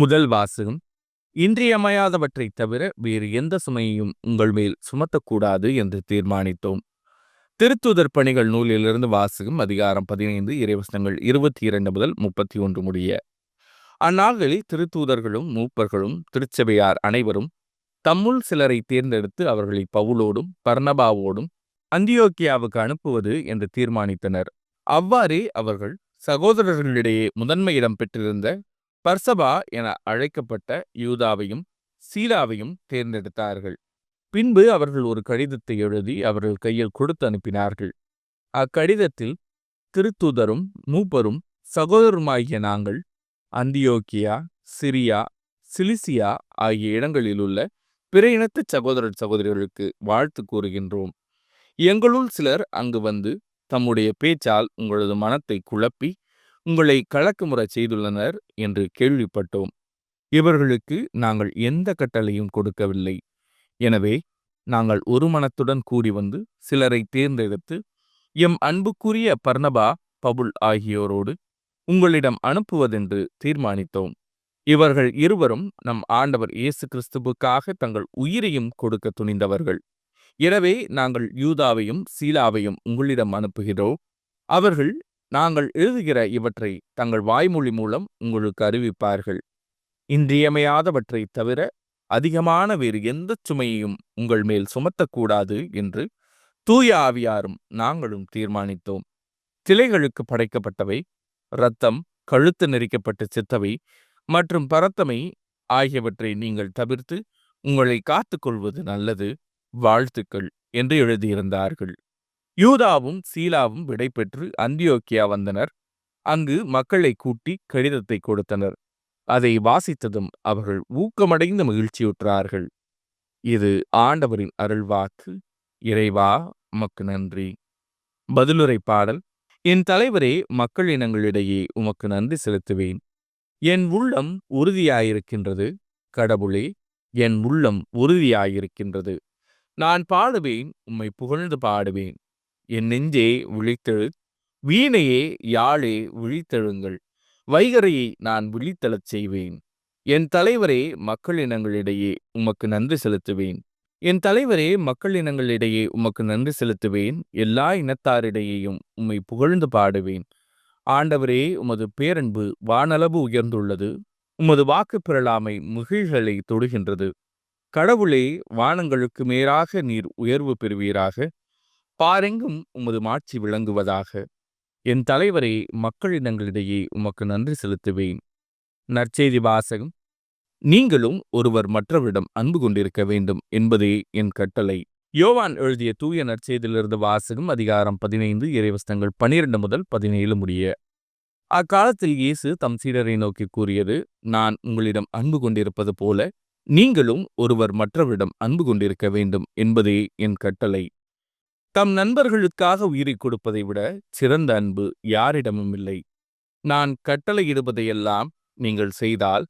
முதல் வாசகம். இன்றியமையாதவற்றைத் தவிர வேறு எந்த சுமையையும் உங்கள் மேல் சுமத்தக்கூடாது என்று தீர்மானித்தோம். திருத்தூதர் பணிகள் நூலிலிருந்து வாசகம். அதிகாரம் 15 இறைவசனங்கள் 22 முதல் 31 முடிய. அந்நாள்களில் திருத்தூதர்களும் மூப்பர்களும் திருச்சபையார் அனைவரும் தம்முள் சிலரை தேர்ந்தெடுத்து அவர்களை பவுலோடும் பர்னபாவோடும் அந்தியோக்கியாவுக்கு அனுப்புவது என்று தீர்மானித்தனர். அவ்வாறே அவர்கள் சகோதரர்களிடையே முதன்மை இடம் பெற்றிருந்த பர்சபா என அழைக்கப்பட்ட யூதாவையும் சீலாவையும் தேர்ந்தெடுத்தார்கள். பின்பு அவர்கள் ஒரு கடிதத்தை எழுதி அவர்கள் கையில் கொடுத்து அனுப்பினார்கள். அக்கடிதத்தில் திருத்தூதரும் மூப்பரும் சகோதரருமாகிய நாங்கள் அந்தியோக்கியா, சிரியா, சிலிசியா ஆகிய இடங்களில் உள்ள பிற இனத்து சகோதரர் சகோதரிகளுக்கு வாழ்த்து கூறுகின்றோம். எங்களுள் சிலர் அங்கு வந்து தம்முடைய பேச்சால் உங்களது மனத்தை குழப்பி உங்களை கலக்கமுற செய்துள்ளனர் என்று கேள்விப்பட்டோம். இவர்களுக்கு நாங்கள் எந்த கட்டளையும் கொடுக்கவில்லை. எனவே நாங்கள் ஒரு மனத்துடன் கூடி வந்து சிலரை தேர்ந்தெடுத்து எம் அன்புக்குரிய பர்னபா, பவுல் ஆகியோரோடு உங்களிடம் அனுப்புவதென்று தீர்மானித்தோம். இவர்கள் இருவரும் நம் ஆண்டவர் இயேசு கிறிஸ்துவுக்காக தங்கள் உயிரையும் கொடுக்க துணிந்தவர்கள். எனவே நாங்கள் யூதாவையும் சீலாவையும் உங்களிடம் அனுப்புகிறோம். அவர்கள் நாங்கள் எழுதுகிற இவற்றை தங்கள் வாய்மொழி மூலம் உங்களுக்கு அறிவிப்பார்கள். இன்றியமையாதவற்றை தவிர அதிகமான வேறு எந்த சுமையையும் உங்கள் மேல் சுமத்தக்கூடாது என்று தூய ஆவியாரும் நாங்களும் தீர்மானித்தோம். சிலைகளுக்கு படைக்கப்பட்டவை, இரத்தம், கழுத்து நெரிக்கப்பட்டு செத்தவை மற்றும் பரத்தமை ஆகியவற்றை நீங்கள் தவிர்த்து உங்களை காத்துக்கொள்வது நல்லது. வாழ்த்துக்கள் என்று எழுதியிருந்தார்கள். யூதாவும் சீலாவும் விடைபெற்று அந்தியோக்கியா வந்தனர். அங்கு மக்களை கூட்டி கடிதத்தை கொடுத்தனர். அதை வாசித்ததும் அவர்கள் ஊக்கமடைந்து மகிழ்ச்சியுற்றார்கள். இது ஆண்டவரின் அருள்வாக்கு. இறைவா, உமக்கு நன்றி. பதிலுரை பாடல். என் தலைவரே, மக்கள் இனங்களிடையே உமக்கு நன்றி செலுத்துவேன். என் உள்ளம் உறுதியாயிருக்கின்றது. கடவுளே, என் உள்ளம் உறுதியாயிருக்கின்றது. நான் பாடுவேன், உம்மை புகழ்ந்து பாடுவேன். என் நெஞ்சே விழித்தெழு, வீணையே யாழே விழித்தெழுங்கள். வைகரையை நான் விழித்தெழச் செய்வேன். என் தலைவரே, மக்கள் இனங்களிடையே உமக்கு நன்றி செலுத்துவேன். என் தலைவரே, மக்கள் இனங்களிடையே உமக்கு நன்றி செலுத்துவேன். எல்லா இனத்தாரிடையேயும் உம்மை புகழ்ந்து பாடுவேன். ஆண்டவரே, உமது பேரன்பு வானளவு உயர்ந்துள்ளது. உமது வாக்கு பிறழாமை முகில்களை தொடுகின்றது. கடவுளே, வானங்களுக்கு மேலாக நீர் உயர்வு பெறுவீராக. பாரெங்கும் உமது மாட்சி விளங்குவதாக. என் தலைவரே, மக்கள் இனங்களிடையே உமக்கு நன்றி செலுத்துவேன். நற்செய்தி வாசகம். நீங்களும் ஒருவர் மற்றவரிடம் அன்பு கொண்டிருக்க வேண்டும் என்பதே என் கட்டளை. யோவான் எழுதிய தூய நற்செய்தியிலிருந்து வாசகம். அதிகாரம் 15 இறைவசனங்கள் 12 முதல் 17 முடிய. அக்காலத்தில் இயேசு தம் சீடரை நோக்கி கூறியது: நான் உங்களிடம் அன்பு கொண்டிருப்பது போல நீங்களும் ஒருவர் மற்றவரிடம் அன்பு கொண்டிருக்க வேண்டும் என்பதே என் கட்டளை. தம் நண்பர்களுக்காக உயிரை கொடுப்பதை விட சிறந்த அன்பு யாரிடமும் இல்லை. நான் கட்டளையிடுவதையெல்லாம் நீங்கள் செய்தால்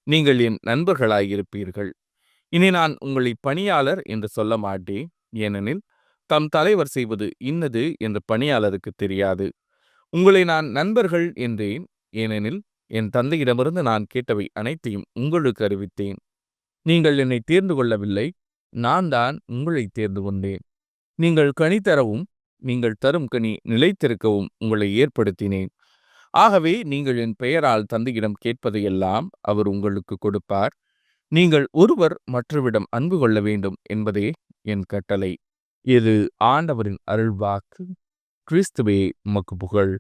நீங்கள் என் நண்பர்களாயிருப்பீர்கள். இனி நான் உங்களை பணியாளர் என்று சொல்ல மாட்டேன். ஏனெனில் தம் தலைவர் செய்வது இன்னது என்று பணியாளருக்கு தெரியாது. உங்களை நான் நண்பர்கள் என்றேன். ஏனெனில் என் தந்தையிடமிருந்து நான் கேட்டவை அனைத்தையும் உங்களுக்கு அறிவித்தேன். நீங்கள் என்னை தேர்ந்து கொள்ளவில்லை, நான் தான் உங்களை தேர்ந்து கொண்டேன். நீங்கள் கனி தரவும் நீங்கள் தரும் கனி நிலைத்திருக்கவும் உங்களை ஏற்படுத்தினேன். ஆகவே நீங்கள் என் பெயரால் தந்தையிடம் கேட்பதையெல்லாம் அவர் உங்களுக்கு கொடுப்பார். நீங்கள் ஒருவர் மற்றவரிடம் அன்பு கொள்ள வேண்டும் என்பதே என் கட்டளை. இது ஆண்டவரின் அருள்வாக்கு. கிறிஸ்துவே, உமக்கு புகழ்.